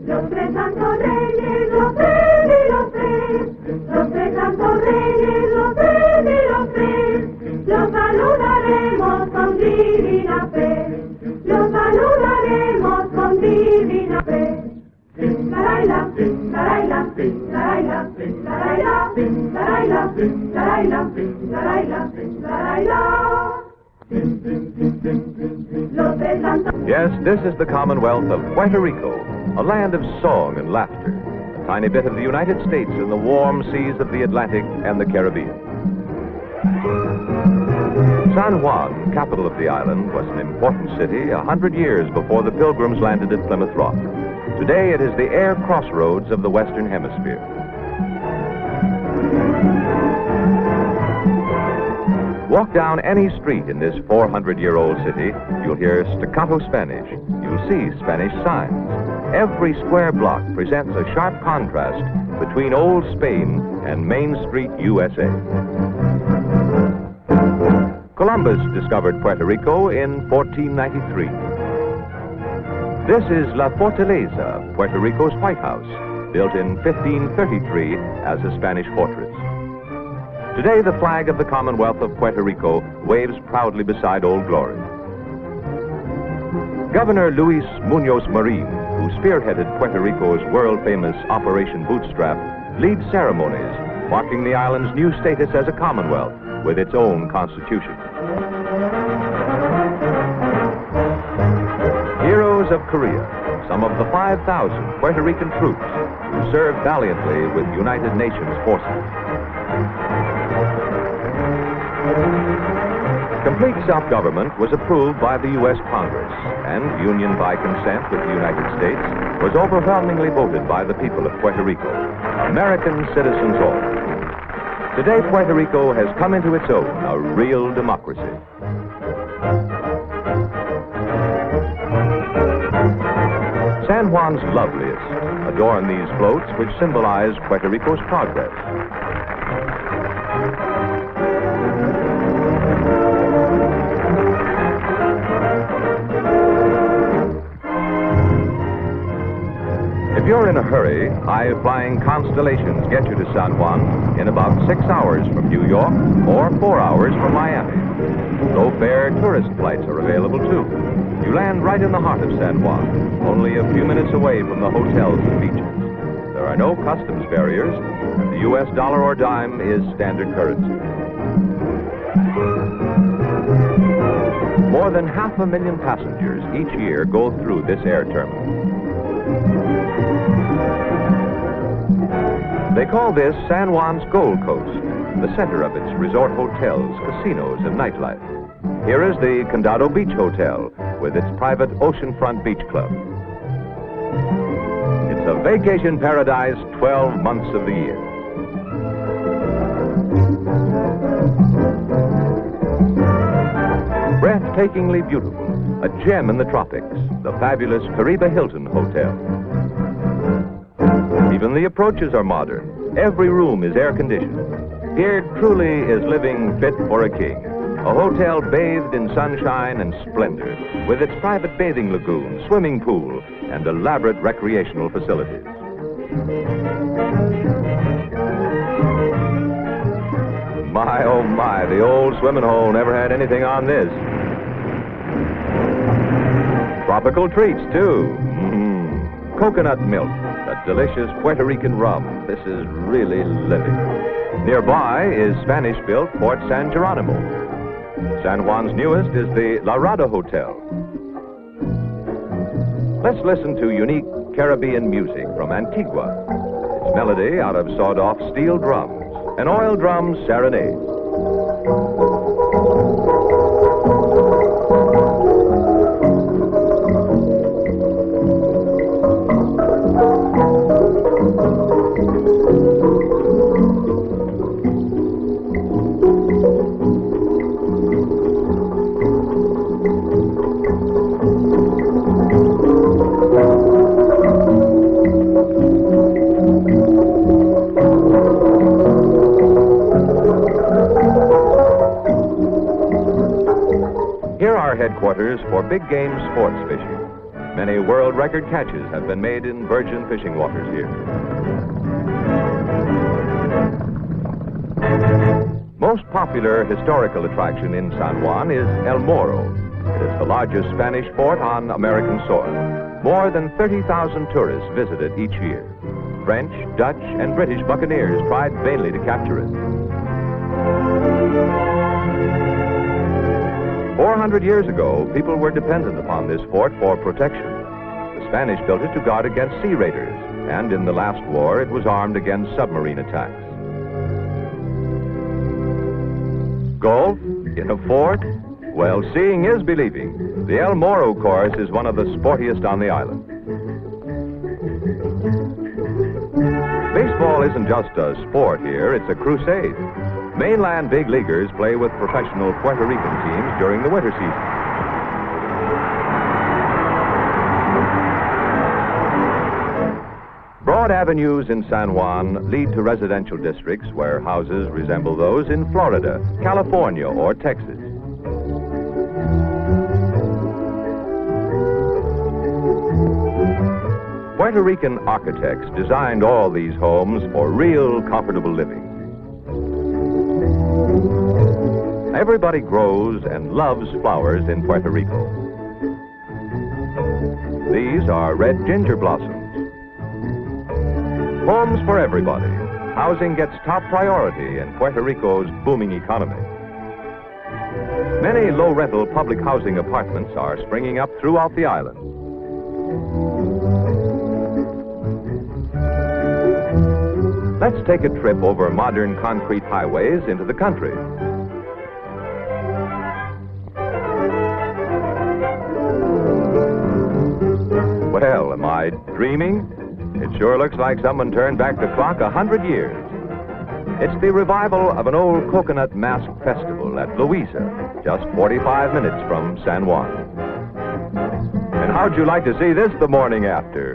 Los tres santos reyes, los tres y los tres. Los tres santos reyes, los tres y los tres. Los saludaremos con divina fe. Los saludaremos con divina fe. Laraila, laraila, laraila, laraila, laraila, laraila, laraila, laraila. Yes, this is the Commonwealth of Puerto Rico, a land of song and laughter, a tiny bit of the United States in the warm seas of the Atlantic and the Caribbean. San Juan, capital of the island, was an important city 100 years before the Pilgrims landed at Plymouth Rock. Today it is the air crossroads of the Western Hemisphere. Walk down any street in this 400-year-old city, you'll hear staccato Spanish. You'll see Spanish signs. Every square block presents a sharp contrast between Old Spain and Main Street, USA. Columbus discovered Puerto Rico in 1493. This is La Fortaleza, Puerto Rico's White House, built in 1533 as a Spanish fortress. Today, the flag of the Commonwealth of Puerto Rico waves proudly beside Old Glory. Governor Luis Muñoz Marin, who spearheaded Puerto Rico's world-famous Operation Bootstrap, leads ceremonies marking the island's new status as a Commonwealth with its own constitution. Heroes of Korea, some of the 5,000 Puerto Rican troops who served valiantly with United Nations forces. Complete self-government was approved by the U.S. Congress, and union by consent with the United States was overwhelmingly voted by the people of Puerto Rico, American citizens all. Today, Puerto Rico has come into its own, a real democracy. San Juan's loveliest adorn these floats which symbolize Puerto Rico's progress. If you're in a hurry, high-flying Constellations get you to San Juan in about 6 hours from New York or 4 hours from Miami. Low-fare tourist flights are available, too. You land right in the heart of San Juan, only a few minutes away from the hotels and beaches. There are no customs barriers, and the U.S. dollar or dime is standard currency. More than 500,000 passengers each year go through this air terminal. They call this San Juan's Gold Coast, the center of its resort hotels, casinos, and nightlife. Here is the Condado Beach Hotel with its private oceanfront beach club. It's a vacation paradise 12 months of the year. Breathtakingly beautiful, a gem in the tropics, the fabulous Caribe Hilton Hotel. Even the approaches are modern. Every room is air-conditioned. Here truly is living fit for a king. A hotel bathed in sunshine and splendor, with its private bathing lagoon, swimming pool, and elaborate recreational facilities. My, oh my, the old swimming hole never had anything on this. Tropical treats, too. Coconut milk, a delicious Puerto Rican rum. This is really living. Nearby is Spanish-built Fort San Geronimo. San Juan's newest is the La Rada Hotel. Let's listen to unique Caribbean music from Antigua. Its melody out of sawed-off steel drums, an oil drum serenade. Headquarters for big game sports fishing. Many world record catches have been made in virgin fishing waters here. Most popular historical attraction in San Juan is El Morro. It is the largest Spanish fort on American soil. More than 30,000 tourists visit it each year. French, Dutch, and British buccaneers tried vainly to capture it. 400 years ago, people were dependent upon this fort for protection. The Spanish built it to guard against sea raiders, and in the last war, it was armed against submarine attacks. Golf? In a fort? Well, seeing is believing. The El Morro course is one of the sportiest on the island. Baseball isn't just a sport here, it's a crusade. Mainland big leaguers play with professional Puerto Rican teams during the winter season. Broad avenues in San Juan lead to residential districts where houses resemble those in Florida, California, or Texas. Puerto Rican architects designed all these homes for real comfortable living. Everybody grows and loves flowers in Puerto Rico. These are red ginger blossoms. Homes for everybody. Housing gets top priority in Puerto Rico's booming economy. Many low-rental public housing apartments are springing up throughout the island. Let's take a trip over modern concrete highways into the country. Well, am I dreaming? It sure looks like someone turned back the clock 100 years. It's the revival of an old coconut mask festival at Louisa, just 45 minutes from San Juan. And how'd you like to see this the morning after?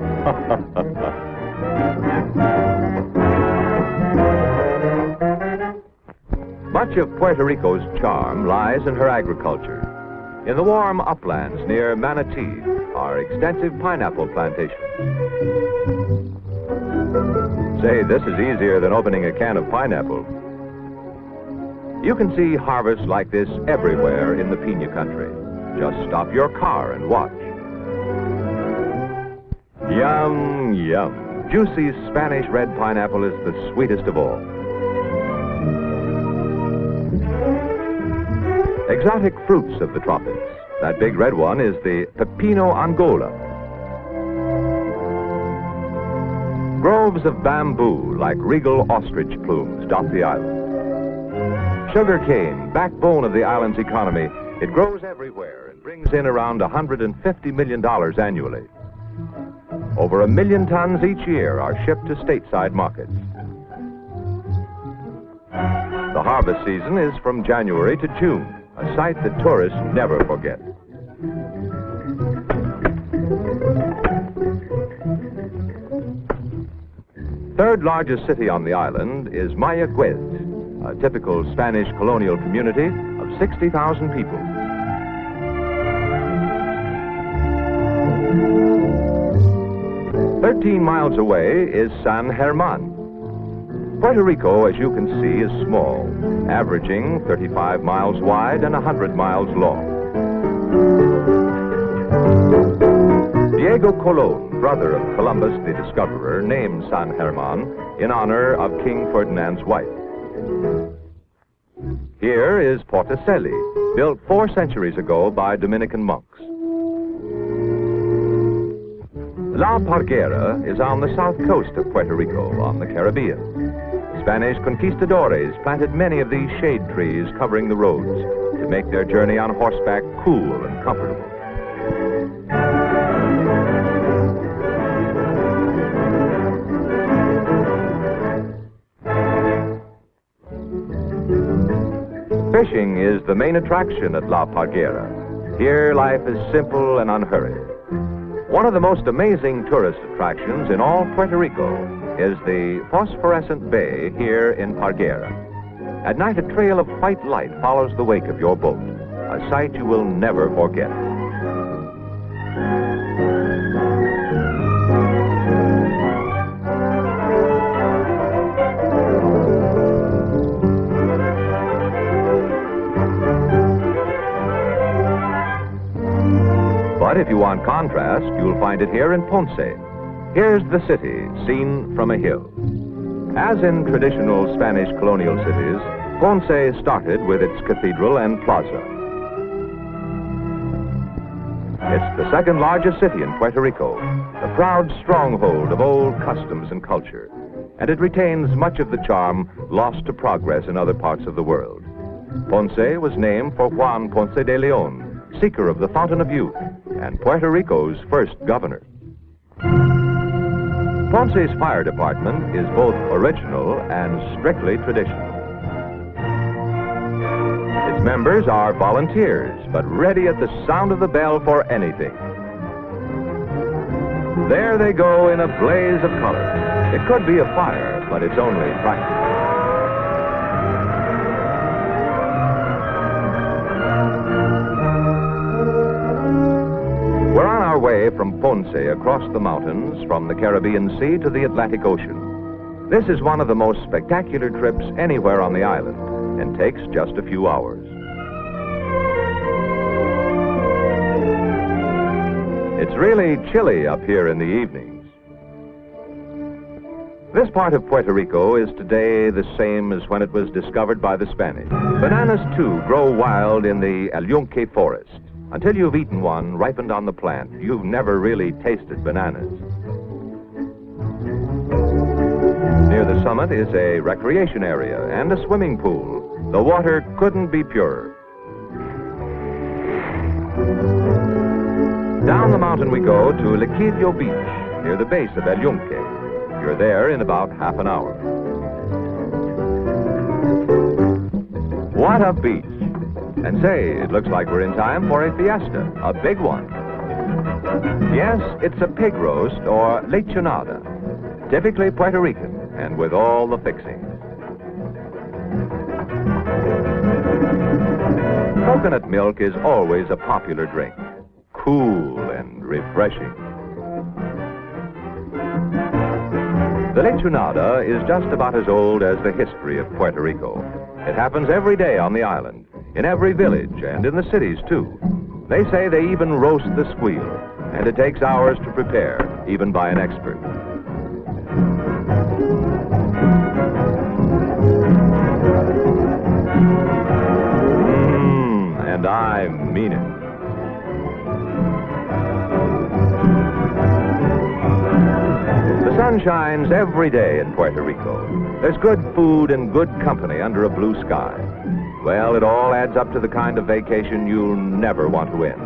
Much of Puerto Rico's charm lies in her agriculture. In the warm uplands near Manatee are extensive pineapple plantations. Say, this is easier than opening a can of pineapple. You can see harvests like this everywhere in the Pina country. Just stop your car and watch. Yum, yum. Juicy Spanish red pineapple is the sweetest of all. Exotic fruits of the tropics. That big red one is the Pepino Angola. Groves of bamboo like regal ostrich plumes dot the island. Sugar cane, backbone of the island's economy, it grows everywhere and brings in around $150 million annually. Over 1 million tons each year are shipped to stateside markets. The harvest season is from January to June, a sight that tourists never forget. Third largest city on the island is Mayagüez, a typical Spanish colonial community of 60,000 people. "13 miles away is San Germán. Puerto Rico, as you can see, is small, averaging 35 miles wide and 100 miles long. Diego Colón, brother of Columbus the discoverer, named San Germán in honor of King Ferdinand's wife. Here is Portacelli, built 4 centuries ago by Dominican monks. La Parguera is on the south coast of Puerto Rico, on the Caribbean. Spanish conquistadores planted many of these shade trees covering the roads to make their journey on horseback cool and comfortable. Fishing is the main attraction at La Parguera. Here, life is simple and unhurried. One of the most amazing tourist attractions in all Puerto Rico is the phosphorescent bay here in Parguera. At night, a trail of white light follows the wake of your boat, a sight you will never forget. But if you want contrast, you'll find it here in Ponce. Here's the city, seen from a hill. As in traditional Spanish colonial cities, Ponce started with its cathedral and plaza. It's the second largest city in Puerto Rico, a proud stronghold of old customs and culture, and it retains much of the charm lost to progress in other parts of the world. Ponce was named for Juan Ponce de Leon, seeker of the Fountain of Youth, and Puerto Rico's first governor. Ponce's fire department is both original and strictly traditional. Its members are volunteers, but ready at the sound of the bell for anything. There they go in a blaze of color. It could be a fire, but it's only practice. We're on our way from Ponce across the mountains, from the Caribbean Sea to the Atlantic Ocean. This is one of the most spectacular trips anywhere on the island, and takes just a few hours. It's really chilly up here in the evenings. This part of Puerto Rico is today the same as when it was discovered by the Spanish. Bananas, too, grow wild in the El Yunque forest. Until you've eaten one ripened on the plant, you've never really tasted bananas. Near the summit is a recreation area and a swimming pool. The water couldn't be purer. Down the mountain we go to Liquidio Beach, near the base of El Yunque. You're there in about half an hour. What a beach! And say, it looks like we're in time for a fiesta, a big one. Yes, it's a pig roast or lechonada, typically Puerto Rican, and with all the fixings. Coconut milk is always a popular drink, cool and refreshing. The lechonada is just about as old as the history of Puerto Rico. It happens every day on the island, in every village, and in the cities, too. They say they even roast the squeal, and it takes hours to prepare, even by an expert. And I mean it. The sun shines every day in Puerto Rico. There's good food and good company under a blue sky. Well, it all adds up to the kind of vacation you'll never want to end.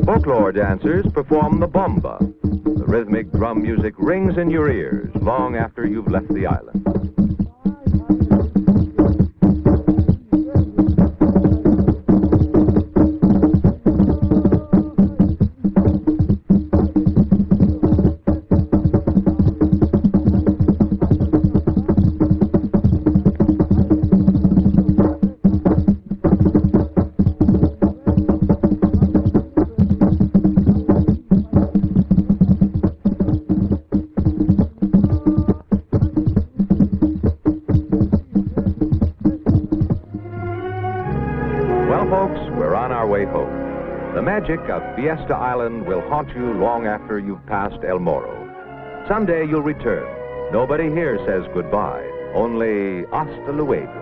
Folklore dancers perform the bomba. The rhythmic drum music rings in your ears long after you've left the island. The magic of Fiesta Island will haunt you long after you've passed El Morro. Someday you'll return. Nobody here says goodbye, only hasta luego.